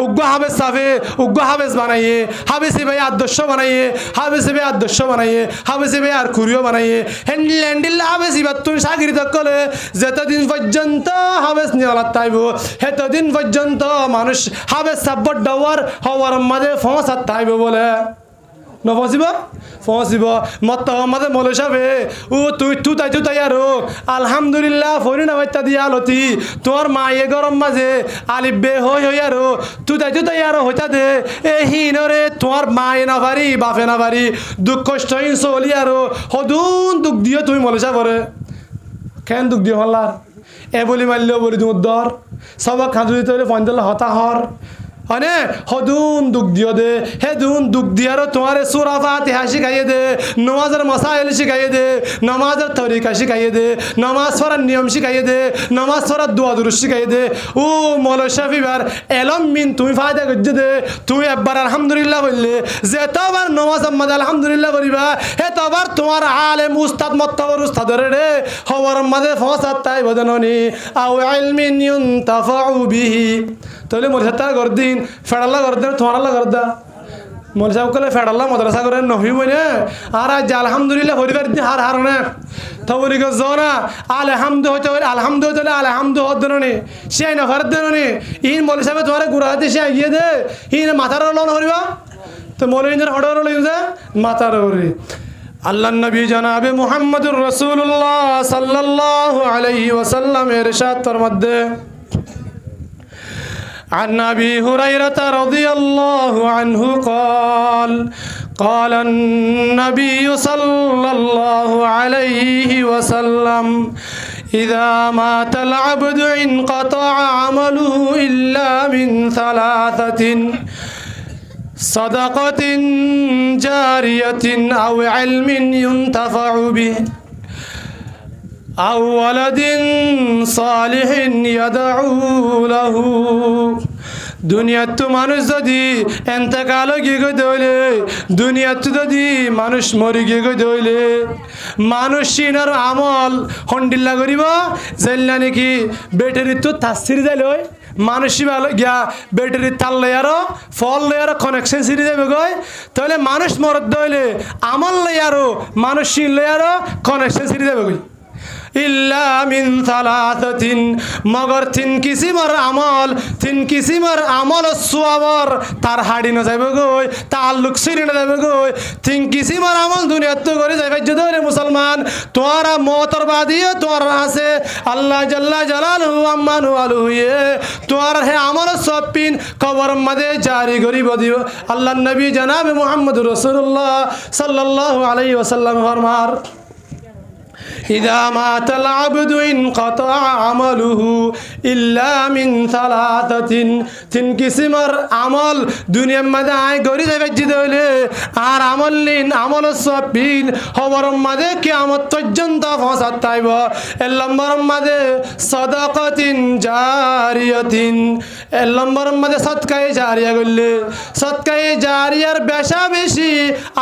উগ্র হাবেজ সাফে উগ্র হাবেজ বানাইয়ে হাবেসি ভাই আদর্শ বানাইয়ে হাবেসি ভাই আদর্শ বানাইয়ে হাবেসি ভাই আর কুরিও বানাইয়ে হ্যান্ডিল হ্যান্ডিল হাবেসি বা তুমি সাগরিত করে যতদিন পর্যন্ত হাবেস নিয়ালাত তাইব সেতদিন পর্যন্ত মানুষ হাবেস সাব্বর ডাওয়ার হওয়ার মাঝে ফসাত তাইব বলে নফসিব ফসিব মত আমাদের মলসাবে ও তুই তাই আর আলহামদুলিল্লাহ ফরি না বাচ্চা দিয়া আলতি তোর মায়ে গরম মাঝে আলিফ বে হই আর তুই তাই আর হইতা দে এ হিনরে তোমার মায়ে না পারি বাপে না পারি দুঃখ কষ্ট চলি আর সদুন দুঃখ দিও তুমি মলসা পরে কেন দুঃখ দিও হল্লার এ বলি মারলেও বলি তুমি দর সবক খাঁদু দিতে হলে পঞ্চাল হতাহর হনে হদুন দুঃখ দিও দে হে দুন দুঃখ দিয়ারও তোমার সূরা ফাতিহা শিখাইয়ে দে নামাজের মাসাইল শিখাইয়ে দে নামাজের তরিকা শিখাইয়ে দে নামাজ পড়ার নিয়ম শিখাইয়ে দে নামাজ পড়ার দোয়া দুরূদ শিখাইয়ে দে ও মৌলা শফিবার এলম মিন তুমি ফায়দা করতে দে তুমি একবার আলহামদুলিল্লাহ বললে যে তোবার নামাজ আম্মাদ আলহামদুলিল্লাহ করিবা হে তোবার তোমার আলেম উস্তাদ মত্তাবর উস্তাদের রে হওয়ার মাঝে ফসাত তাই বদননি আও ইলমিন ইউনতাফাউ বিহি তাহলে মরসাতার গরদিন ফেড়াল্লা গরদিন তোমারাল্লা গরদা মলসাব কলে ফেড়াল্লা মাদ্রাসা করে নহি বইনে আর আজ আলহামদুলিল্লাহ পরিবার দিন হার হারনে তো বলি গো জনা আলহামদু হইতে আলহামদু হইতে আলহামদু হদ দেননি সে না ফেরত দেননি ইন মলসাবে তোমার গুড়াতে সে গিয়ে দে ইন মাথার লন হরিবা তো মলিনের হড়র লইন যে মাথার হরি আল্লাহ নবী জনাবে মুহাম্মদুর রাসূলুল্লাহ সাল্লাল্লাহু আলাইহি ওয়াসাল্লাম ইরশাদ ফরমাতে عن أبي هريرة رضي الله عنه قال النبي صلى الله عليه وسلم إذا مات العبد انقطع عمله إلا من ثلاثة صدقة جارية أو علم ينتفع به أو ولد صالح يدعو له দুনিয়াত মানুষ যদি এন্তকাল গিয়ে গই দইলে দুনিয়াত যদি মানুষ মরি গিয়ে গই দইলে মানুষ সিনার আমল হন্ডিল্লা করিব জেল্লা নাকি ব্যাটারি তো তাসির যাইলে মানুষই ভালো গিয়া ব্যাটারি তাল লয়ারও ফল লয়ারও কানেকশন সিরি যাবে গই তাহলে মানুষ মরদ দইলে আমল লয়ারও মানুষ সিন লয়ারও কানেকশন সিরি যাবে গই ইল্লা মিন সালাসাতিন মগর তিন কিসিমর আমল সোয়াবর তার হাড়ি না যাবে গই তাল্লুক সিরি না যাবে গই তিন কিসিমর আমল দুনিয়াত তো করে যাবে যদি মুসলমান তোরা মতর বাদিয়ে তোর আছে আল্লাহ জাল্লা জালালহু আম্মানু আলুয়ে তোর হে আমল সব পিন কবর মধ্যে জারি করিব দিও আল্লাহ নবী জনাবে মুহাম্মদুর রাসূলুল্লাহ সাল্লাল্লাহু আলাইহি ওয়াসাল্লাম ফরমার إذا مات العبد انقطع عمله إلا من ثلاثة তিন কিসিমর আমল দুনিয়ার মধ্যে আয় গরি যাবে জিদলে আর আমল লিন আমল সবিন হবর মধ্যে কিয়ামত পর্যন্ত ফসাত তাইব এর নম্বর মধ্যে সাদাকাতিন জারিয়াতিন এর নম্বর মধ্যে সদকায়ে জারিয়া করলে সদকায়ে জারিয়ার বেশা বেশি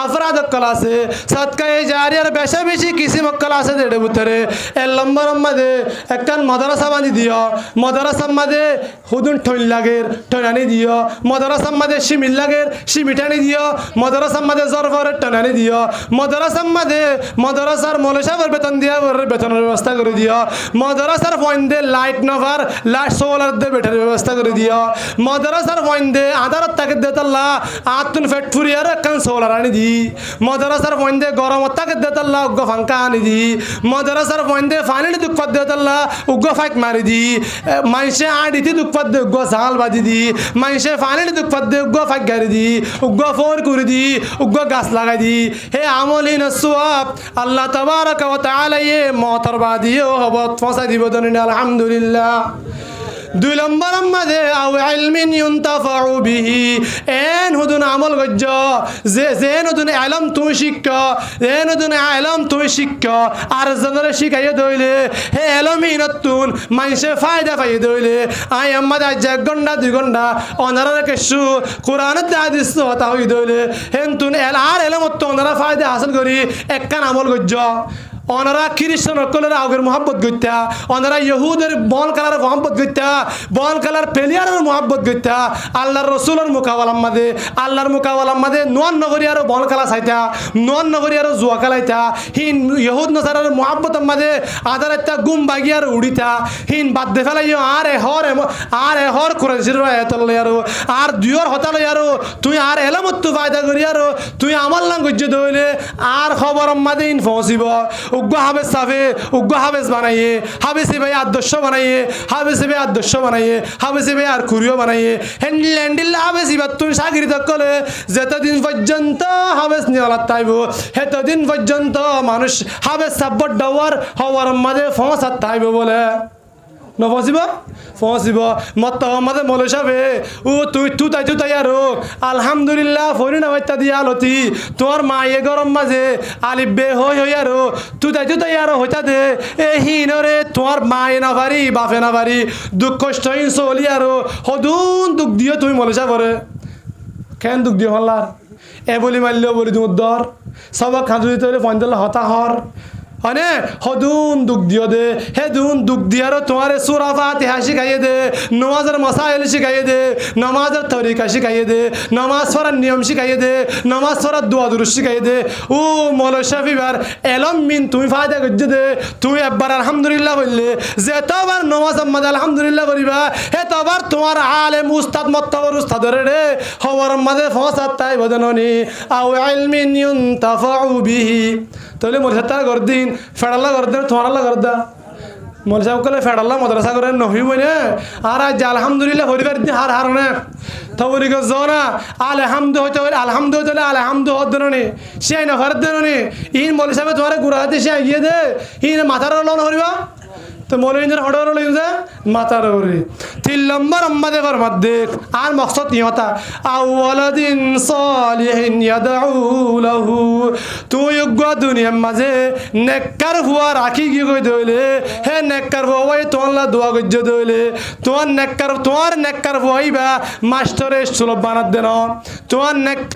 আফরাদ কল আছে সদকায়ে জারিয়ার বেশা বেশি কিসিম কল আছে দেড় বুতরে এর নম্বর মধ্যে একখান মাদ্রাসা বানি দিও মাদ্রাসার মধ্যে হুদুন ঠইল লাগের টনানি দিও মাদ্রাসার মধ্যে শিমিল লাগের শিমিটানি দিও মাদ্রাসার মধ্যে জরফরের টনানি দিও মাদ্রাসার মধ্যে মাদ্রাসার মৌলসাবের বেতন দিয়া বেতনের ব্যবস্থা করে দিও মাদ্রাসার পয়েন্টে লাইট নভার লাইট সোলার দিয়ে বেটার ব্যবস্থা করে দিও মাদ্রাসার পয়েন্টে আধারত তাকে দেতাল্লা আতুন ফেট ফুরিয়ার একখান সোলার আনি দি মাদ্রাসার পয়েন্টে গরম তাকে দেতাল্লা উগ্গ ফাঙ্কা আনি দি মাদ্রাসার পয়েন্টে ফাইনালি দুঃখ পদ দেতাল্লা উগ্গ ফাইক মারি দি মাইসে আডিতে দুঃখ পদ দে উগ্গ জাল বাজি দি মাইসে ফাইনালি দুঃখ পদ দে উগ্গ ফাইক গাড়ি দি উগ্গ ফোর করে দি উগ্গ গাছ লাগাই দি হে আমলিন সোয়াব আল্লাহ তাবারক ওয়া তাআলা এ মতর বাদিও হবত ফসাই দিব দনিন আলহামদুলিল্লাহ দুই নম্বর মধ্যে আও ইলমিন ইউনতাফাউ বিহি এন হুদুন আমল গজ্জ যে নতুন ইলম তুমি শিক্ষ এ নতুন ইলম তুমি শিক্ষ আর জনরে শিখাইয়ে দইলে হে ইলমি নতুন মাইসে ফায়দা পাই দইলে আই আম্মাদ আজ 1 ঘন্টা 2 ঘন্টা অনারা কেশু কোরআনের হাদিস হতা হই দইলে হেন তুন আর ইলম তো অনারা ফায়দা হাসিল করি একখান আমল গজ্জ ওনারা খ্রিস্টান অকলের আগের মোহাব্বত গইতা ওনারা ইহুদের বল কালার মোহাব্বত গইতা বল কালার প্লেয়ারের মোহাব্বত গইতা আল্লাহর রসুলের মুকাওয়ালাম মাদে আল্লাহর মুকাওয়ালাম মাদে নোয়ান নগরী আর বল খেলা চাইতা নোয়ান নগরী আর জুয়া খেলাইতা হিন ইহুদ নসারের মোহাব্বত মাদে আদার একটা গুম বাগি আর উড়িতা হিন বাদ দে ফেলাই আর এহর করে এতলে আর দুইর হতালে আরো তুই আর এলামত ফায়দা করি আরো তুই আমার লাং গজ্য দইলে আর খবর মাদে ইন পৌঁছিব উগ্র হাবেজ সাফে উগ্র হাবেজ বানাইয়ে হাবেসে ভাই আদর্শ বানাইয়ে হাবেসে ভাই আদর্শ বানাইয়ে হাবেসে ভাই আর কুরিও বানাইয়ে হ্যান্ডিল হাবেস এবার তুমি সাগরি তকলে যেতদিন পর্যন্ত হাবেস নিয়ে তাইব সেতদিন পর্যন্ত মানুষ হাবেস সাব্বর ডাওয়ার হওয়ার মাঝে ফসাত তাইব বলে নফসিব ফসিব মত মাঝে মলে সাবে ও তুই তাই আর আলহামদুলিল্লাহ ফরি না হইতা দিয়া আলতি তোর মায়ে গরম মাঝে আলিফ বে হই আর তুই আর হইতা দে এ হিনরে তোর মায়ে না পারি বাপে না পারি দুঃখ কষ্ট হিন চলি আর সদুন দুঃখ দিও তুমি মলে সাবরে কেন দুঃখ দিও হল্লার এ বলি মারলেও বলি তুমি দর সবক খাঁজু দিতে হলে পঞ্চাল হতাহর হনে হদুন দুঃখ দিও দে হেদুন দুঃখ দিয়ারও তোমার সুরা ফাতিহা শিখাইয়ে দে নমাজের মাসাইল শিখাইয়ে দে নমাজের তরিকা শিখাইয়ে দে নমাজ পড়ার নিয়ম শিখাইয়ে দে নমাজ পড়ার দোয়া দুরুদ শিখাইয়ে দে ও মৌলানা শফিবার এলম মিন তুমি ফায়দা করছে দে তুমি একবার আলহামদুলিল্লাহ বললে যে তবার নমাজ আম্মাদ আলহামদুলিল্লাহ করিবা হে তবার তোমার আলেম উস্তাদ মত্তাবর উস্তাদরে রে খবর মাঝে ফসাত তাই বদননি আও ইলমিন ইউনতাফাউ বিহি তাহলে মরসাদ তার গরদিন ফেডাল্লা গরদিন তোমারাল্লা গরদা মরসাব কলে ফেডাল্লা মাদ্রাসা করে নহি বইনে আর আজ আলহামদুলিল্লাহ পরিবার দিন হার না তবরি গো জনা আলহামদু হইতে হইলে আলহামদু হইতে হলে আলহামদু হদ্দননি সে না ফেরত দেননি ইন মরসাবে তোমার গুড়াতে সে গিয়ে দে ইন মাথার লন হরিবা তো মৌলিনের হডর লইন যে মাতার ওরে 3 নম্বর আম্মাদে ফরমাত দেখ আর মকসদ ইহতা আউয়ালাদিন সালিহিন ইয়াদউ লাহু তুই গো দুনিয়ার মাঝে নেককার হুয়া রাখি কি কই দইলে হে নেককার হুয়াই তোলা দোয়া গজ্জ দইলে তোমার নেককার হুয়াইবা মাস্টারে সুলভ বানাত দেন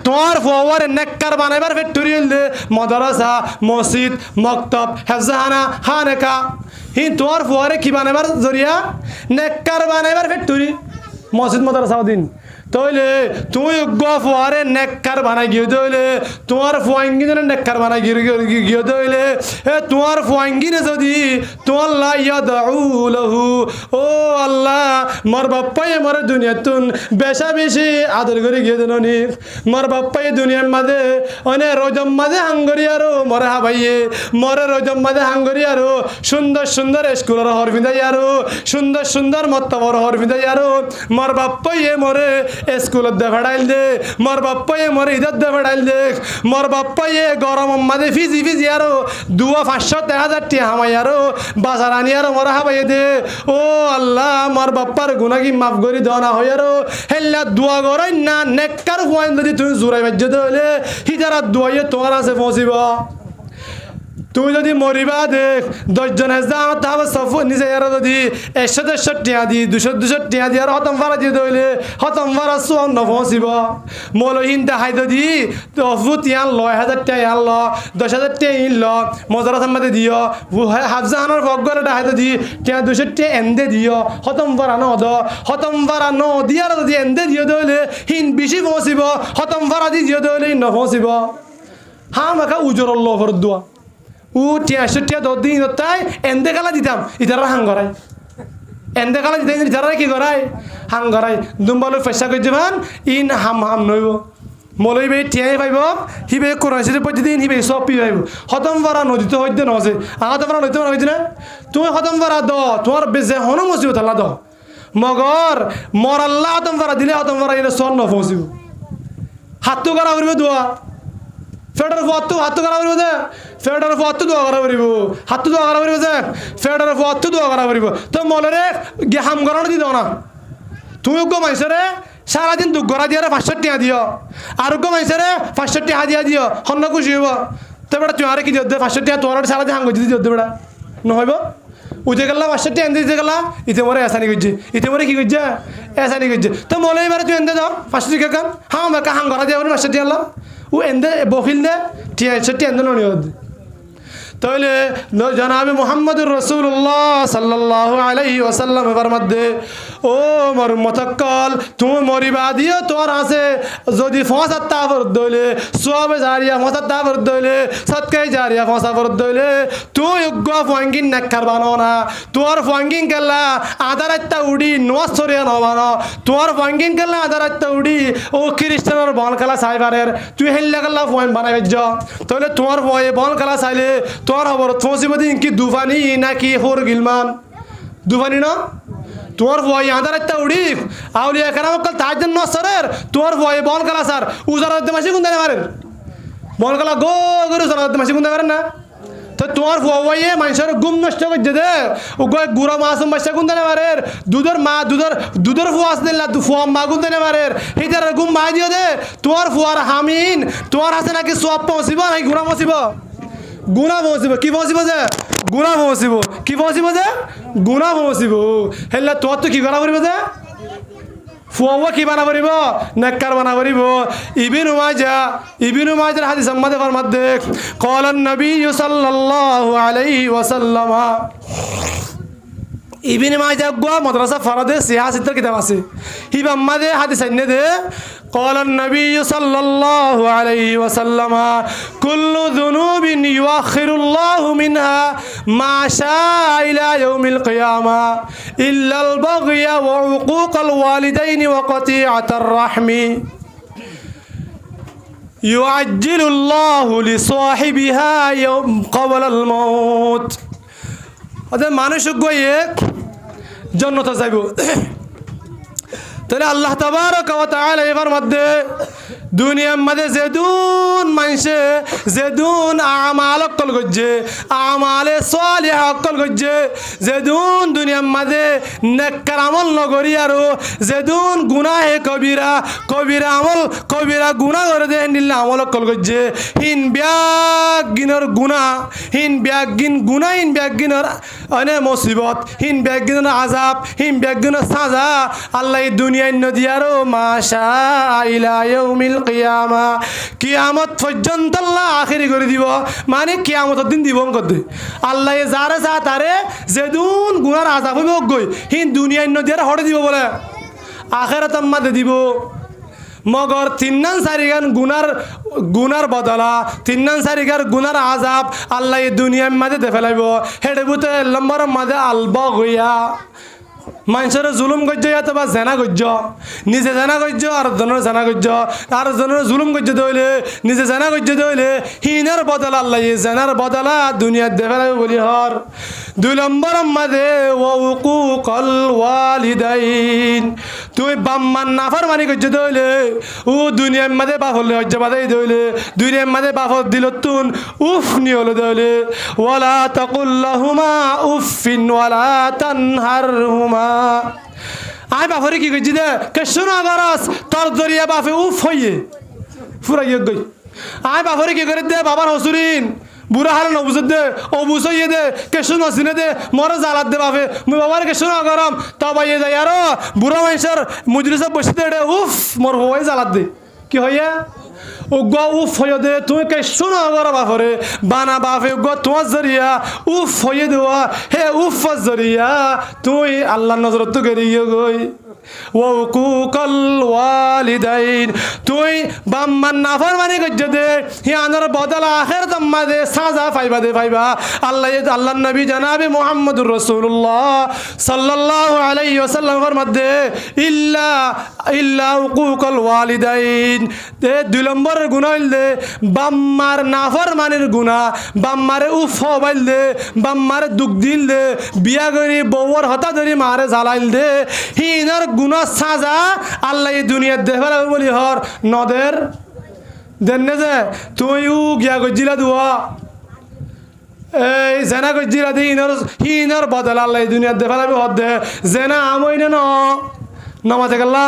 তোমার হুয়ার নেককার বানাইবার ফ্যাক্টরি হইলে মাদ্রাসা মসজিদ মক্তব হেফজাখানা খানেকা হি তোমার ফুয়ারে কি বানাবার জরিয়া নেককার বানাইবার ফ্যাক্টরি মসজিদ মাদ্রাসা দিন তইলে তুই ফুয়ারে নেককার বানাই গিয়ে দইলে তোমার ফুয়াঙ্গিনে নেককার বানাই গিয়ে দইলে এ তোমার ফুয়াঙ্গিনে যদি তোমার লা ইয়াদউ লাহু ও আল্লাহ মোর বাপ্পাই মোর দুনিয়াতুন বেশা বেশি আদর করে গিয়ে দেননি মোর বাপ্পাই দুনিয়ার মাঝে অনে রজম মাঝে হাঙ্গরি আরো মরে হাবাইয়ে মরে রজম মাঝে হাঙ্গরি আরো সুন্দর স্কুলের হর বিদায় আরো সুন্দর মত্তবর হর বিদায় আরো মোর বাপ্পাই মরে স্কুলত দে ফেড়াইল দে মোর বাপ্পাই মোর ঈদত দে ফেড়াইল দে মোর বাপ্পাই গরম মাঝে ফিজি আরো 200-500 টিয়া হামাই আরো বাজার আনি আরো মরা হাবাই দে ও আল্লাহ মোর বাপ্পার গুনাকি মাফ করি দনা হই আরো হেল্লা দোয়া গরাই না নেককার হুয়াইন যদি তুমি জোরাই বাজ্য দইলে হিজারা দোয়াইয়ে তোমার আছে পৌঁছিব তুই যদি মরিবা দেখ 10 জন হেজা তাহলে সফ নিজে আর যদি 100 টিয়া দি 200 টিয়া দি আর হতম ফারা দিয়ে দইলে হতম ফারা সোন নফসিব মলহিন দেখাই দি তো ফুত ইয়ান 1000 টিয়া ইয়ান 10000 টিয়া ইন মজারা সামনে দিও হাফজাহানোর ভগরে দেখাই দি টিয়া 200 টিয়া এন্দে দিও হতম ফারা ন দিয়ার যদি এন্দে দিও দইলে হিন বেশি ফসিব হতম ফারা দি দিও দইলে নফসিব হা মাকা উজর আল্লাহ ফর দোয়া ও টিয়া 10 দিন তাই এন্দে কালা দিতাম ইতারা হাঙ্গরাই এন্দে কালা দিতাম ইতারা কি করাই হাঙ্গরাই দুম্বালু পয়সা কই যাবান ইন হাম নইব মলই বে টিয়াই পাইব হিবে কোরআন শরীফ পড়তে দিন হিবে সব পি পাইব খতম করা নদীতে হইতে নজে আগাতে পারা নইতে পারা হইতে না তুমি খতম করা দ তোমার বেজে হন মুসিবত আল্লাহ দ মগর মর আল্লাহ খতম করা দিলে খতম করা এটা সল ন পৌঁছিব হাতটো করা করিব দোয়া ফেডার ফটো হাতটো করা করিব দে ফেডার ফটো দোয়া করা করিব হাতটো দোয়া করা করিব যে ফেডার ফটো দোয়া করা করিব তো মলরে গে হাম করানো দি দাও না তুমি গো মাইসরে সারাদিন দুঃখ করা দিয়ে 500 টাকা দিও আর গো মাইসরে 500 টাকা দিয়া দিও হন্ন খুশি হইব তো বেটা তুই আরে কি দিও 500 টাকা তোমার সারাদিন হাঙ্গ দিও বেটা নহইব উঠে গেলা 500 টাকা এনে দিতে গেলা ইতে মরে এসানি গজ্জে ইতে মরে কি গজ্জে এসানি গজ্জে তো মলে এবারে তুই এনে দাও 500 টাকা কান হ্যাঁ মাকা হাঙ্গ করা দিয়া 500 টাকা ও এনে বকিল দে টিয়া 100 টাকা এনে ননিও তাহলে জনাবে মুহাম্মদুর রাসূলুল্লাহ সাল্লাল্লাহু আলাইহি ওয়াসাল্লাম এর মধ্যে ও মোর মতকল তুমি মরিবা দিও তোর আছে যদি ফসাত্তা ফরদ দইলে সওয়াবে জারিয়া ফসাত্তা ফরদ দইলে সদকায়ে জারিয়া ফসা ফরদ দইলে তুই উগ্গ ফঙ্গিন নাকার বানো না তোর ফঙ্গিন কেলা আদারাত্তা উডি নওয়াজ সরিয়া নবানো তোর ফঙ্গিন কেলা আদারাত্তা উডি ও খ্রিস্টানের বন খেলা সাইবারের তুই হেল্লা কেলা ফোন বানাই যা তাহলে তোমার ভয়ে বন খেলা চাইলে তোর খবর ফসিবদি কি দুফানি নাকি হোর গিলমান দুফানি না তোর ভয়ে আধার একটা উড়ি আউলিয়া কেরাম কাল তাজদিন নসরের তোর ভয়ে বন খেলা স্যার উজারাতে মাসি কোন দেনে মারেন বন খেলা গো গরু উজারাতে মাসি কোন দেনে মারেন না তো তোমার ভয়ে মানুষের গুম নষ্ট করছে দে ও গুড়া মাসুম বাচ্চা কোন দেনে মারের দুধের ফুয়া আসলে ফুয়া মা কোন দেনে মারের হিটার গুম মা দিও দে তোর ফুয়ার হামিন তোর আছে নাকি সব পৌঁছিব নাকি গুড়া পৌঁছিব গুণা পৌঁছিব কি পৌঁছিব যে গুণা পৌঁছিব কি পৌঁছিব যে গুণা পৌঁছিব হেলে তোর তো কি করা পড়িব যে ফুয়া কি বানা পড়িব নেককার বানা পড়িব ইবিনু মাজার হাদিস আমাদের মধ্যে ক্বালান নবী সাল্লাল্লাহু আলাইহি ওয়াসাল্লাম ইবিনু মাজাহ গো মাদ্রাসা ফরদে সিয়াসতের কিতাব আছে হিবা আমাদের হাদিস আইনে দে قال النبي صلى الله عليه وسلم كل ذنوب يؤخر الله منها ما شاء إلى يوم القيامة إلا البغي وعقوق الوالدين وقطيعة الرحم يعجل الله لصاحبها يوم قبل الموت هذا معنى شو قويك جنة زيبو তাহলে আল্লাহ তাবারক ওয়া তাআলা এর মধ্যে দুনিয়ার মধ্যে যেদুন মানুষে যেদুন আমাল অকল গজ্জে আমালে সালিহ অকল গজ্জে যেদুন দুনিয়ার মধ্যে নেককার আমল নগরি আর যেদুন গুনাহে কবিরা আমল কবিরা গুনাহ করে দে নিল্লা আমল অকল গজ্জে হিন ব্যাগিনর গুনাহ হিন ব্যাগিন গুনাহ হিন ব্যাগিনর অনে মুসিবত হিন ব্যাগিনর আযাব হিন ব্যাগিনর সাজা আল্লাহ এই দুনিয়ায় নদিয়ারো মাশা ইলা ইয়াউমিল কিয়ামা কিয়ামত পর্যন্ত আল্লাহ আখিরি করে দিব মানে কিয়ামতের দিন দিব কদ্দে আল্লাহ যারে যা তারে যেদুন গুনার আযাব হইব গই হিন দুনিয়ায় নদিয়ার হড়ে দিব বলে আখিরাত মাদে দিব মগর তিন্নান সারিগান গুনার বদলা তিন্নান সারিগার গুনার আযাব আল্লাহ এই দুনিয়ার মাঝে দে ফেলাইব হেডে বুতে লম্বর মাঝে আলবা হইয়া মানুষের জুলুম গজ্জ অথবা জেনা গজ্জ নিজে জেনা গজ্জ আর জনের জেনা গজ্জ আর জনের জুলুম গজ্জ দইলে নিজে জেনা গজ্জ দইলে হিনের বদলা আল্লাহ জেনার বদলা দুনিয়ার দেখালাম বলি হর 2 নম্বর মাঝে ওয়াকুকাল ওয়ালিদাইন তুই বাম্মান নাফরমানি গজ্জ দইলে ও দুনিয়ার মাঝে বাপ হলে হজ্জ বাদাই দইলে দুনিয়ার মাঝে বাপ দিল তুন উফ নি হলো দইলে ওয়ালা তাকুল্লাহুমা উফিন ওয়ালা তানহারহুমা আই বাপরে কি কইছি দে কে শোনা গরস তোর জরিয়া বাপে উফ হইয়ে পুরা গই আই বাপরে কি করে দে বাবার হসুরিন বুড়া হাল ন বুঝে দে ও বুঝইয়ে দে কে শোনা সিনে দে মরে জালাত দে বাপে মুই বাবার কে শোনা গরম তা বাইয়ে যায় আর বুড়া মানুষের মুজরিসে বসে দে উফ মোর হই জালাত দে কি হইয়া ও গো উফ হয়ে দে তুই কে শোনা গর বাপরে বানা বাপে গো তোমার জরিয়া উফ হয়ে দেওয়া হে উফ জরিয়া তুই আল্লাহর নজরত তো গেরিয়ে গই ওয়াকুকাল ওয়ালিদাইন তুই বাম্মান নাফরমানি গজ্জ দে হি আনার বদলা আখিরাত মাদে সাজা পাইবা দে পাইবা আল্লাহর নবী জনাবে মুহাম্মদুর রাসূলুল্লাহ সাল্লাল্লাহু আলাইহি ওয়াসাল্লামের মধ্যে ইল্লা ওয়াকুকাল ওয়ালিদাইন তে 2 নম্বরের গুনাহ হইল দে বাম্মার নাফরমানির গুনাহ বাম্মারে উফ হবাইল দে বাম্মারে দুঃখ দিল দে বিয়া করি বউর হতা ধরি মারে জ্বালাইল দে হিনার গুনাহ সাজা আল্লাহ এই দুনিয়ার দেখালা বলি হর নদের দেন যে তুইও গিয়া গজিলা দুয়া এই জেনা গজিলা দি হিনার বদল আল্লাহ এই দুনিয়ার দেখালা হর দে জেনা আমইনে ন নমাজে গেলা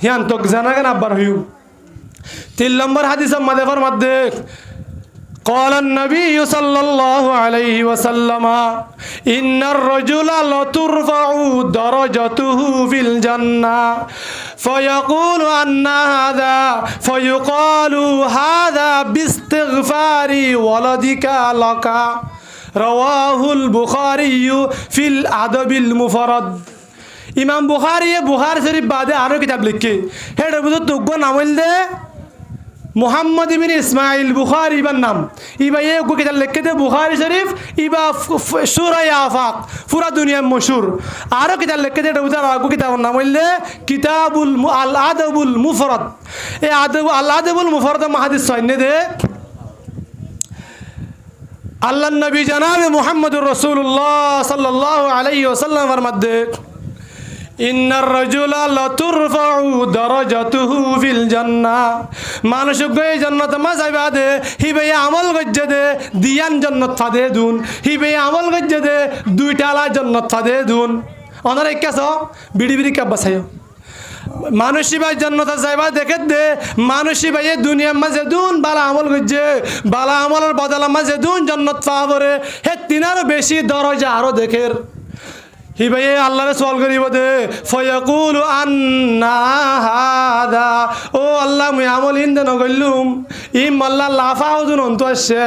হিয়ান তো জেনা কেন আব্বার হইউ 3 নম্বর হাদিস মাদেফার মধ্যে قال النبي صلى الله عليه وسلم إن الرجل لترفع درجته في الجنة فيقول أن هذا فيقال هذا باستغفار ولدك لك رواه البخاري في الأدب المفرد ইমাম বুখারী শরীফ বাদে আরো কিতাব লিখে হেডে বুঝো তুগ্গ নামল দে মোহাম্মদ ইবনে ইসমাইল বুখারী ইবার নাম ইবা এ গো কিতাব লিখে দে বুখারী শরীফ ইবা সূরা আফাক পুরা দুনিয়া মশহুর আরো কিতাব লিখে দে বুঝো আগো কিতাবের নাম হইলে কিতাবুল আল আদবুল মুফরদ এই আল আদবুল মুফরদ হাদিস সহিহ দে আল্লাহর নবী জনাবে মুহাম্মদুর রাসূলুল্লাহ সাল্লাল্লাহু আলাইহি ওয়াসাল্লাম ফরমাতে ইন্নার রাজুলা লাতুরফাউ দারাজাতুহু ফিল জান্নাহ মানুষ গয়ে জান্নাত মা যাইবা দে হিবে আমল গজ্জে দে দিয়ান জান্নাত ফাদে দুন হিবে আমল গজ্জে দে দুইটালা জান্নাত ফাদে দুন অনারে কেস বিড়ি বিড়ি কাব বাসায় মানুষি ভাই জান্নাত যাইবা দেখে দে মানুষি ভাই দুনিয়ার মাঝে দুন বালা আমল গজ্জে বালা আমলের বদলা মাঝে দুন জান্নাত পাবরে হে তিনারও বেশি দরজা আরো দেখের হি ভাই আল্লাহরে সওয়াল করিব দে ফয়াকুলু আন্না হাদা ও আল্লাহ মুই আমল ইনদেন গইলুম ইম আল্লাহ লাফা হুদুন অন্ত আসছে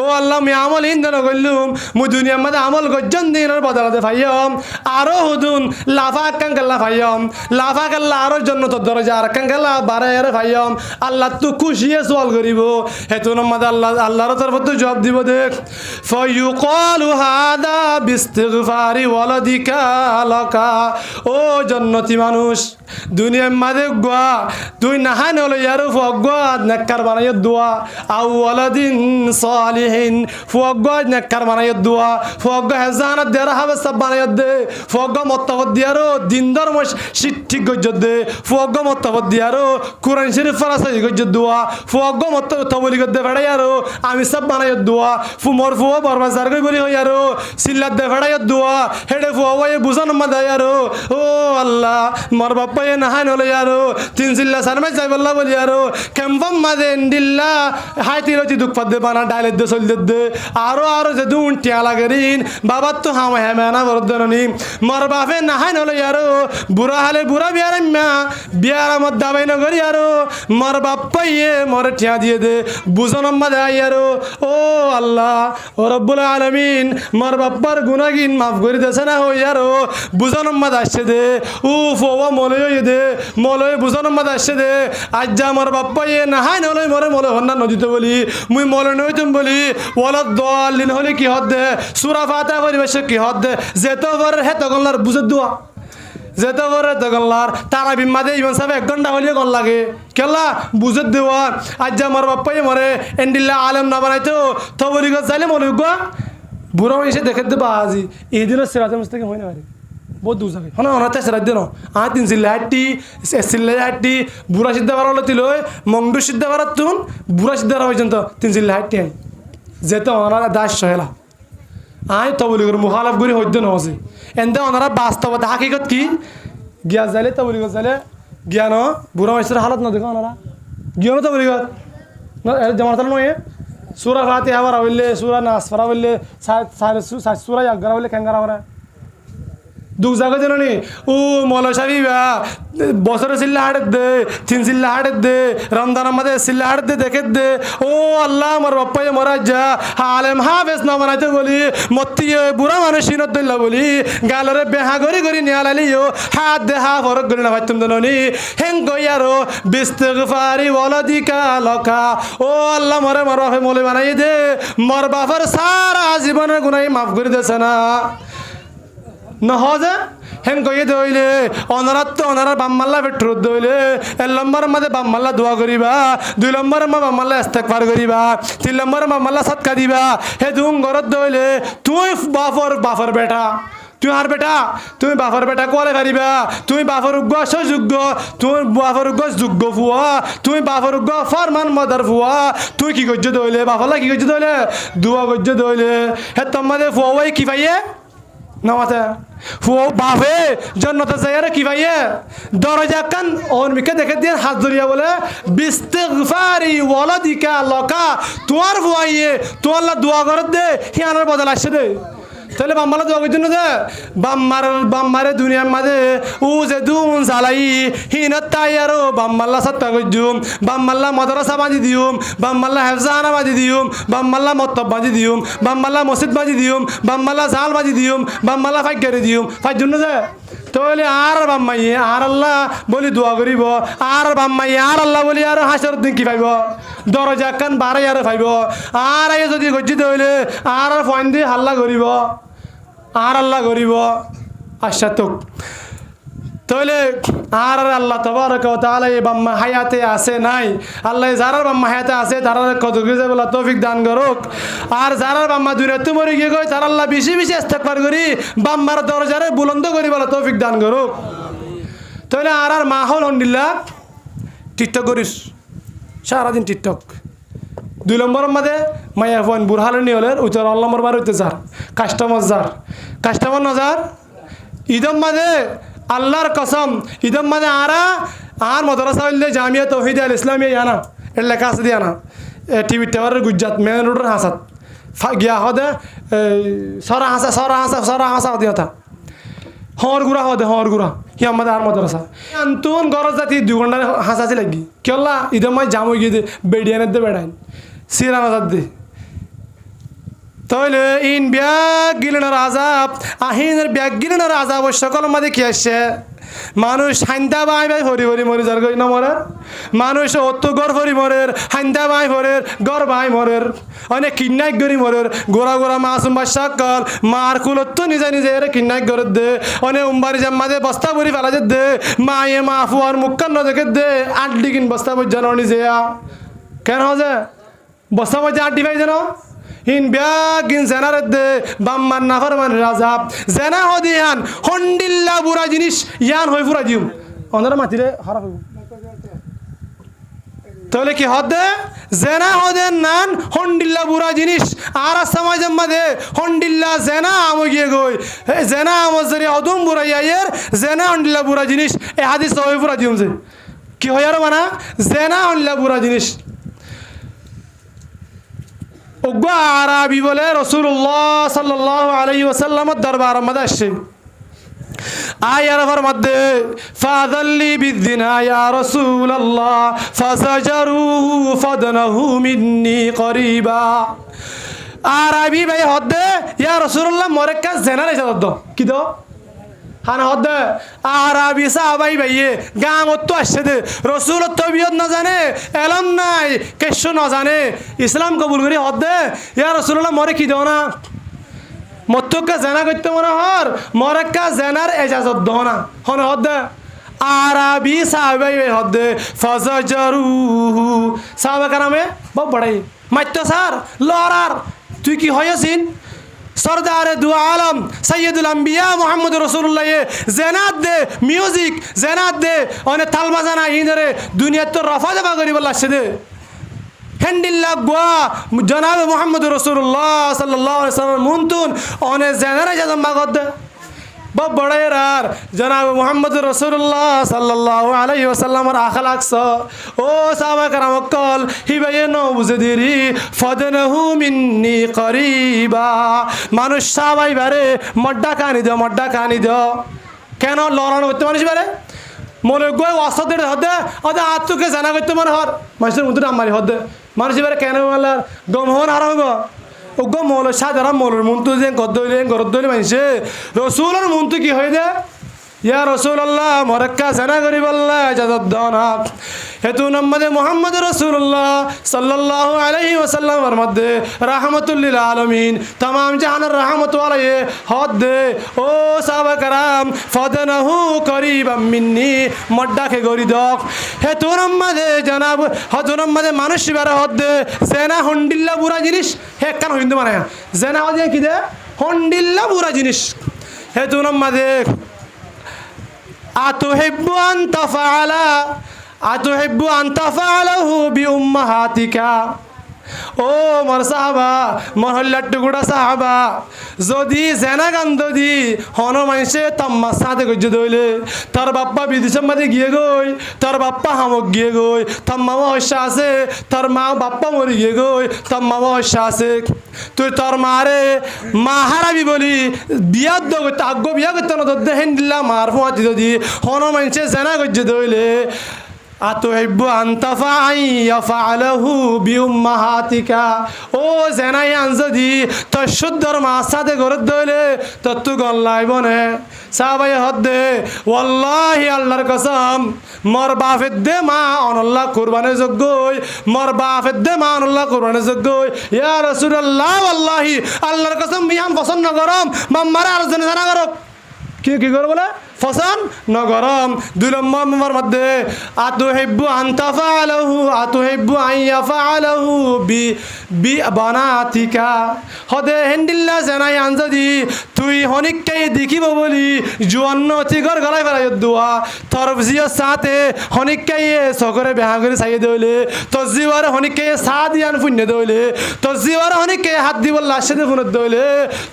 ও আল্লাহ মুই আমল ইনদেন গইলুম মুই দুনিয়ার মধ্যে আমল গজ্জন দিনের বদলাতে ফাইয়ম আরো হুদুন লাফা কাঙ্গাল্লা ফাইয়ম লাফা কাল্লা আরো জান্নাত দরজা আর কাঙ্গাল্লা বারায়ারে ফাইয়ম আল্লাহ তো খুশিয়ে সওয়াল করিব হেতুন মধ্যে আল্লাহর তরফ তো জবাব দিব দে ফায়ুকালু হাদা বিস্তিগফারি ওয়ালাদি কালাকা ও জন্নতি মানুষ দুনিয়ার মাঝে গোয়া তুই নাহান হলো ইয়ারো ফুয়া নেককার বানাই দোয়া আউ ওয়ালাদিন সালিহিন ফুয়া নেককার বানাই দোয়া ফুয়া হেজানাত দেয়ার হবে সব বানাই দে ফুয়া মত্তাবদ দিয়ারো দিন ধর্ম ঠিক গজ্জ দে ফুয়া মত্তাবদ দিয়ারো কোরআন শরীফ ফরাসাই গজ্জ দোয়া ফুয়া মত্ত তবলি গদ্দে ফেড়াই আরো আমি সব বানাই দোয়া মোর ফুয়া বরবাজার কই বলি হই আরো সিল্লাত দে ফেড়াই দোয়া হেডে ফুয়া বুঝান মাদাই আরো ও আল্লাহ মোর বাপ্পা নাহান হলো ইয়ারো তিন সিল্লা সারমে যাই বল্লা বলি আরো কেমবম মাদে ইন্দিল্লা হাইতিরতি দুঃখ পাদে বানা ডাইলেদ দে সল দে আরো যে দুন টিয়া লাগেরিন বাবা তো হাম হেমানা বরদননি মোর বাপে নাহান হলো ইয়ারো বুড়া হালে বুড়া বিয়ার মত দাবাই নগরি আরো মোর বাপ্পাইয়ে মোর টিয়া দিয়ে দে বুঝন মাদে আইয়ারো ও আল্লাহ ও রব্বুল আলামিন মোর বাপ্পার গুনাহগিন মাফ করে দেছে না হইয়ারো বুঝন মাদে আসছে দে উফ ও মলে দে মলয় বুঝানো মাদ আসছে দে আজ যা আমার বাপ্পা ইয়ে নাহাই নলয় মরে মলে হন্না নদীতে বলি মুই মলে নইতুম বলি ওয়ালাদ দলিন হলে কি হদ দে সূরা ফাতিহা পরিবেশে কি হদ দে যেত বর হে তগল্লার বুঝে দোয়া যেত বর হে তগল্লার তারা বিমাদে ইমান সাহেব 1 ঘন্টা হলিয়ে গল লাগে কেলা বুঝে দেওয়া আজ যা আমার বাপ্পা ইয়ে মরে এন্ডিল্লা আলেম না বানাইতো তো বলি গো চাইলে মলে গো বুড়ো এসে দেখে দেবা আজি এই দিনের সিরাজে মুস্তাকিম হয় না পারে বহুত দূর যাবে হ্যাঁ অনাতে সেরাজ দিন তিন সিল্লাহাটি বুড়া সিদ্ধা বাড়া হলো তিলই মংডু সিদ্ধা বাড়ার তুন বুড়া সিদ্ধা বাড়া পর্যন্ত তিন সিল্লাহাটি আই যেতে ওনারা দাস সহেলা তো বলি করি মুখালাফ করি হইতে নহসি এনতে ওনারা বাস্তবতা হাকিকত কি গিয়া যাইলে তো বলি যাইলে জ্ঞান বুড়া মানুষের হালত না দেখো ওনারা জ্ঞান তো বলি জমা নয় সুরা ফাতিহা বাড়া হইলে সুরা নাস ফারা হইলে সুরা ইয়াগারা হইলে খেঙ্গারা হরা দুঃখ জাগো জানি ও মৌলা সাহিবা বছরে সিল্লা হাটের দে তিন সিল্লা হাটের দে রমজান আমাদের সিল্লা হাটের দে দেখে দে ও আল্লাহ আমার বাপ্পাই মরা যা আলেম হাফেজ না বানাইতে বলি মত্তি বুড়া মানুষ সিনত দইলা বলি গালরে বেহা গড়ি গড়ি নিয়ালালিও হাত দে হা ফরক গড়ি না ভাইতুম দননি হেং কই আরো বিস্তিগফারি ওয়ালাদিকা লকা ও আল্লাহ মরে মর বাপে মলে বানাই দে মর বাপের সারা জীবনের গুনাহ মাফ করে দেছে না নহজে হেন কইয়ে দইলে অনারাত তো অনারা বাম্মাল্লা পেট্রোল দইলে 1 নম্বর মধ্যে বাম্মাল্লা দোয়া করিবা 2 নম্বর মধ্যে বাম্মাল্লা ইস্তেগফার করিবা 3 নম্বর বাম্মাল্লা সাদকা দিবা হে দুম গরত দইলে তুই বাফর বেটা তুই আর বেটা তুমি বাফর বেটা কোয়ালে পারিবা তুমি বাফর উগ্গ সযোগ্য তুমি বাফর উগ্গ যোগ্য ফুয়া তুমি বাফর উগ্গ ফরমান মদার ফুয়া তুই কি গজ্জ দইলে বাফলা কি গজ্জ দইলে দোয়া গজ্জ দইলে হে তোমাদের ফুয়াই কি পাইয়ে নমাতে ফুয়া বাফে জন্নতে যাইরে কি পাইয়ে দরজা কান ওর মিকে দেখে দিয়ে হাত ধরিয়া বলে বিস্তিগফারি ওয়ালাদিকা লকা তোমার ফুয়াইয়ে তো আল্লাহ দোয়া করে দে হিয়ানের বদল আসে দে তাহলে বাম্মালা দোয়া করছেন যে বাম্মারে দুনিয়ার মাঝে ও যে দুন জ্বালাই হিনত তাই আরো বাম্মাল্লা সত্তা করছুম বাম্মাল্লা মাদ্রাসা বাঁধি দিউম বাম্মাল্লা হেফজানা বাঁধি দিউম বাম্মাল্লা মত্তব বাঁধি দিউম বাম্মাল্লা মসজিদ বাঁধি দিউম বাম্মাল্লা জাল বাঁধি দিউম বাম্মাল্লা ফাইকারি দিউম ফাইর জন্য যে তাহলে আর বাম্মাইয়ে আর আল্লাহ বলি দোয়া করিব আর বাম্মাইয়ে আর আল্লাহ বলি আর হাসর দিন কি পাইব দরজা কান বাড়াই আর পাইব আর যদি গজ্জিত হইলে আর ফোন দিয়ে হাল্লা করিব আর আল্লাহ করিব আশাতুক তাহলে আর আল্লাহ তবারক ওয়া তাআলা এই বাম্মা হায়াতে আছে নাই আল্লাহ যারার বাম্মা হায়াতে আছে তারা কত কিছু বলা তৌফিক দান করুক আর যারার বাম্মা দুনিয়াতে মরে গিয়ে গই তারা আল্লাহ বেশি বেশি ইস্তেগফার করি বাম্মার দরজারে বুলন্দ করি বলা তৌফিক দান করুক তাহলে আর মাহল আলহামদুলিল্লাহ টিকটক করিস সারাদিন টিকটক 2 নম্বরের মধ্যে মায়া ফোন বুরহানি হলে উত্তর আল্লাহ নম্বর হইতে যার কাস্টমার নজার ঈদম মাঝে আল্লাহর কসম ঈদম মাঝে আর মাদ্রাসা হইলে জামিয়া তৌহিদ আল ইসলামিয়া আনা এর লেখা আছে দিয়ে আনা টিভি টাওয়ারের গুজরাট মেন রোডের হাসাত গিয়া হদে সরা হাসা দিয়ে থা হর গুড়া হি আমাদের আর মাদ্রাসা আন্তন গরজ জাতি 2 ঘন্টা হাসাছি লাগি কেলা ঈদম মাঝে জাম হয়ে গিয়ে বেডিয়ানের দে বেড়াইন সিরানা দে তাহলে ইন ব্যাগ গিলেনের আজাব আহিনের ব্যাগ গিলেনের আজাব সকল মাঝে কি আসছে মানুষ হাইন্দা বাই ভরি মরে যার গই না মরের মানুষ অত গড় ভরি মরের হাইন্দা বাই ভরের গড় বাই মরের অনেক কিডন্যাপ করি মরের গোড়া মাসুম বা সকল মার কুলত নিজে এর কিডন্যাপ করে দে অনেক উম্বারি জাম্মাদে বস্তা ভরি ফেলা দে মায়ে মাফু আর মুক্কান্ন দেখে দে 8 ডিকিন বস্তা বজ্জানো নিজে কেন হজে বস্তা বজ্জা 8 ডিভাই যেন হিন ব্যাগিন জেনার দে বাম্মার নাফরমান রাজাব জেনা হদিয়ান হন্ডিল্লা বুড়া জিনিস ইয়ান হই পুরা দিম ওনারা মাটিরে খারাপ হইব তাহলে কি হদে জেনা হদেন নান হন্ডিল্লা বুড়া জিনিস আর সমাজের মধ্যে হন্ডিল্লা জেনা আমো গিয়ে গই জেনা আমজরি অদম বুড়া ইয়ার জেনা হন্ডিল্লা বুড়া জিনিস এ হাদিস হই পুরা দিম যে কি হয় আর মানা জেনা হন্ডিল্লা বুড়া জিনিস ওগা আরবি বলে রাসূলুল্লাহ সাল্লাল্লাহু আলাইহি ওয়াসাল্লামের দরবার মধ্যে আসে আয়ার মধ্যে ফাযাল্লি বিযিনা ইয়া রাসূলুল্লাহ ফাসাজারুহু ফাদনাহু মিন্নি করিবা আরবি ভাই হদে ইয়া রাসূলুল্লাহ মোরে কাজ জেনার এসে দদ কি দো হান হদে আরবি সাহাবাই ভাইয়ে গাম তো আসছে দে রাসূল তবিয়ত না জানে এলম নাই কিছু না জানে ইসলাম কবুল করি হদে ইয়া রাসূলুল্লাহ মোরে কি দাও না মতকা জানা করতে মনে হর মরক্কা জানার এজাজত দাও না হন হদে আরবি সাহাবাই ভাই হদে ফাজাজারুহু সাহাবা কারামে বহুত বড়াই মাইতো স্যার লরার তুই কি হয়েছিস सरदार दु आलम सैयदुल अंबिया मोहम्मद रसूलुल्लाह जैनात दे म्यूजिक जैनात दे ओने ताल बाजाना हिंदरे दुनिया तो रफा दबा करी बल्ला से दे हैंडिल्ला गुआ जनाब मोहम्मद रसूलुल्लाह सल्लल्लाहु अलैहि वसल्लम मुंतुन ओने जैनारे जदम मागद दे बहुत बड़ा यार जनाब मोहम्मद रसूलुल्लाह सल्लल्लाहु अलैहि वसल्लम और अखलाक स ओ साहबा करम कल हिबयनो बुजदिरी फदनहु मिन्नी करीबा মানুষ সবাই বারে মড্ডা কানি দাও কেন লড়ানো করতে মানুষ বারে মনে গয় অসদের হদে ওদে আতুকে জানা করতে মনে হর মানুষের মধ্যে আমারি হদে মানুষ বারে কেন বলার গমহন আর হবে ওগো মৌল সাধারা মৌলের মন্তু যে গদ্দইলে মানছে রসুলের মন্তু কি হয়ে দে ইয়া রাসূলুল্লাহ মরক্কা জানা করি বললা ইজাজত দাও না হেতু নম্বরে মুহাম্মদ রাসূলুল্লাহ সাল্লাল্লাহু আলাইহি ওয়াসাল্লামের মধ্যে রাহমাতুল লিল আলামিন तमाम জাহানের রহমত ওয়ালায়ে হদ দে ও সাহাবা کرام ফদনহু করিবাম মিন্নি মড্ডাকে গরি দক হেতু নম্বরে জনাব হযরত নম্বরে মানুষ বারে হদ দে জেনা হন্ডিল্লা বুড়া জিনিস হে কান হিন্দু মানে জেনা হদে কি দে হন্ডিল্লা বুড়া জিনিস হেতু নম্বরে আতুহিব্বু আন তাফআলাহু বিউম্মাহাতিকা ও মোর সাহাবা মোর হল্লার টুকুরা সাহাবা যদি জেনা গান যদি হন মানুষে তাম্মা সাথে গজ্য দইলে তার বাপ্পা বিদেশের মাঝে গিয়ে গই তার বাপ্পা হামক গিয়ে গই তার মামা হস্যা আছে তার মা বাপ্পা মরে গিয়ে গই তার মামা হস্যা আছে তুই তোর মারে মা হারাবি বলি বিয়া করতে আগ্য বিয়া করতে না তোর হেন দিল্লা মার ফোঁয়াতি যদি হন মানুষে জেনা গজ্য দইলে أتحب أن يفعله بأمهاتك ও জেনাই আনজদি তোর শুদ্ধর মা সাথে গরত দইলে তোর তু গন লাইবনে সাহাবাই হদ্দে ওয়াল্লাহি আল্লাহর কসম মর বাফের দে মা অনল্লাহ কুরবানের যোগ্যই মর বাফের দে মা অনল্লাহ কুরবানের যোগ্যই ইয়া রাসূলুল্লাহ ওয়াল্লাহি আল্লাহর কসম মিয়াম পছন্দ করম মাম্মারে আর জনে জানা করো কি করো বলে ফসান নগরম 2 নম্বর মধ্যে আতুহিব্বু আন তাফআলাহু আতুহিব্বু আন ইয়াফআলাহু বি বানাতিকা হদে হেন্ডিল্লা জানাই আনজদি তুই হনিককে দেখিব বলি জুয়ান্ন তিগর গলাই ফেলাই দুয়া তোর জিও সাথে হনিককে সকরে বেহা করে চাই দইলে তোর জিওয়ার হনিককে সা দিয়ান পুণ্য দইলে তোর জিওয়ার হনিককে হাত দিব লাশে দে ফুনত দইলে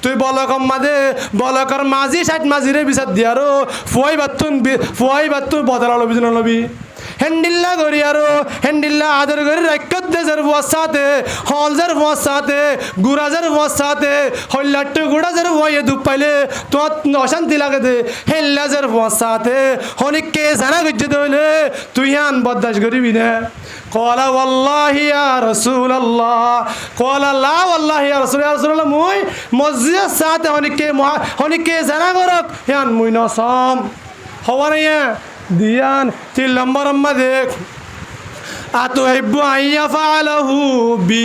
তুই বলকম মাদে বলকর মাঝি 60 মাঝিরে বিচার দিয়ারো ফুয়াই বাত্তুন বদলালো বিজন নবী হেন্ডিল্লা করি আরো হেন্ডিল্লা আদর করি রাক্ষত দেশের বসাতে হলজের বসাতে গুরাজের বসাতে হল্লাট্টু গুড়াজের বয়ে দুপ পাইলে তোমার অশান্তি লাগে দে হেল্লাজের বসাতে হনিককে জানা গজ্জে দইলে তুই আন বদাস করিবি না কলা ওয়াল্লাহি ইয়া রাসূলুল্লাহ কলা লা ওয়াল্লাহি ইয়া রাসূলুল্লাহ মুই মসজিদের সাথে হনিককে জানা করক ইয়ান মুই নসম হওয়া নাই দিয়ান 3 নম্বর আম্মা দেখ আতুহিব্বু আন ইয়াফআলাহু বি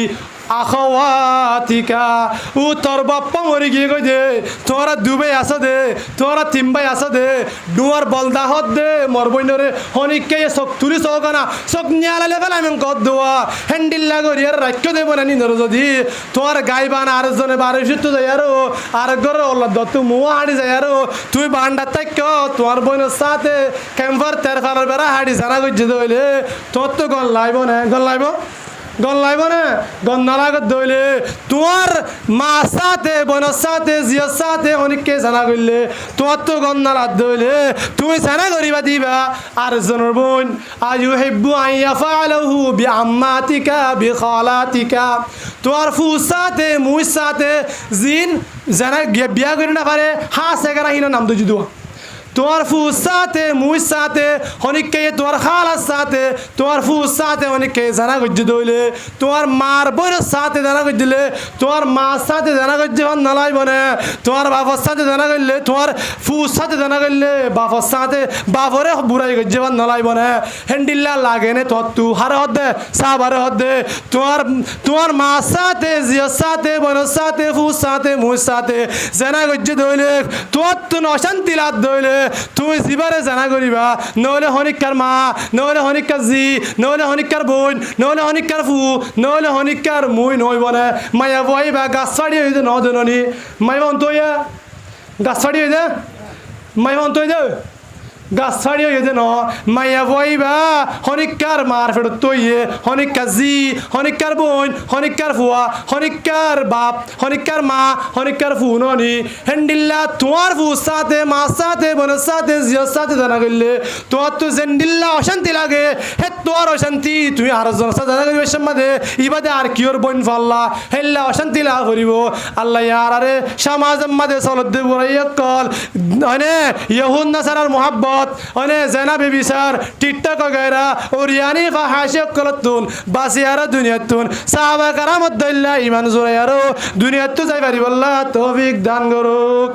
আখাওয়াতিকা ও তোর বাপ্পা মরে গিয়ে কই দে তোরা দুবাই আসা দে তোরা তিনবাই আসা দে ডুয়ার বলদা হদ দে মর বইনরে হনিককে সক তুলি সকানা সক নিয়ালালে ফেলা আমি কদ দোয়া হ্যান্ডিল্লা করি আর রাখ্য দেব না নিন্দর যদি তোর গাইবান আর জনে বারে সুতো যাই আর গর আল্লাহ দত্ত মুয়া হাড়ি যাই তুই বান্ডা তাক্য তোর বইনের সাথে ক্যাম্পার তের ফালার বেড়া হাড়ি জানা গজ্জে দইলে তোর তো গন লাইব না গন লাইব না গন নালাগত দইলে তোমার মা সাথে বোনের সাথে জিয়ার সাথে অনেককে জানা করলে তোমার তো গন নালাত দইলে তুমি জানা করিবা দিবা আর জনের বোন আইয়ুহিব্বু আন ইয়াফআলাহু বিআম্মাতিকা বিখালাতিকা তোমার ফুর সাথে মুই সাথে জিন জানা বিয়া করি না পারে সেখানে হিনা নাম দুজি দোয়া তোমার ফুর সাথে মুই সাথে হনিককে তোমার খালার সাথে তোমার ফুর সাথে হনিককে জানা গজ্জে দইলে তোমার মার বোনের সাথে জানা গজ্জিলে তোমার মার সাথে জানা গজ্জে নালাইব না তোমার বাবার সাথে জানা করলে তোমার ফুর সাথে জানা করলে বাবার সাথে বাবরে বুড়াই গজ্জে নালাইব না হ্যান্ডিল্লা লাগে নে তোর তু হারে হদ দে সাহাবারে হদ দে তোমার মার সাথে জিয়ার সাথে বোনের সাথে ফুর সাথে মুই সাথে জানা গজ্জে দইলে তোর তো অশান্তি লাদ দইলে তুমি জিবারে জানা করিবা নহলে হনিকার মা নহলে হনিকার জি নহলে হনিকার বোন নহলে হনিকার ফু নহলে হনিকার মুই নইব না মায়া বইবা গাছ ছাড়ি হইতে ন জননী মাইবা অন্তইয়া গাছ ছাড়ি হইতে মাইবা অন্তই দে গাছ ছাড়ি হইতে ন মায়া বইবা হনিকার মার ফেরত তৈয়ে হনিকার জি হনিকার বোন হনিকার ফুয়া হনিকার বাপ হনিকার মা হনিকার ফু ননি হেন্ডিল্লা তোমার ফুর সাথে মার সাথে বোনের সাথে জিয়ার সাথে জানা করলে তোমার তো জেন্ডিল্লা অশান্তি লাগে হে তোর অশান্তি তুমি আর জনের সাথে জানা করিবে সম্মাদে ইবাদে আর কিওর বোন ফাল্লা হেল্লা অশান্তি লাভ করিব আল্লাহ ইয়ার আরে সমাজ মাদে চলত দেব কল মানে ইহুদ নাসারার মোহাব্বত অনে জেনা বেবিচার টিকটক গয়রা ওরিয়ানি ফাহাশে কলতুন বাসিয়ারা দুনিয়াতুন সাহাবা কারামত দল্লা ইমান জোরায়ারো দুনিয়াত তো যাই পারিব আল্লাহ তৌফিক দান করুক।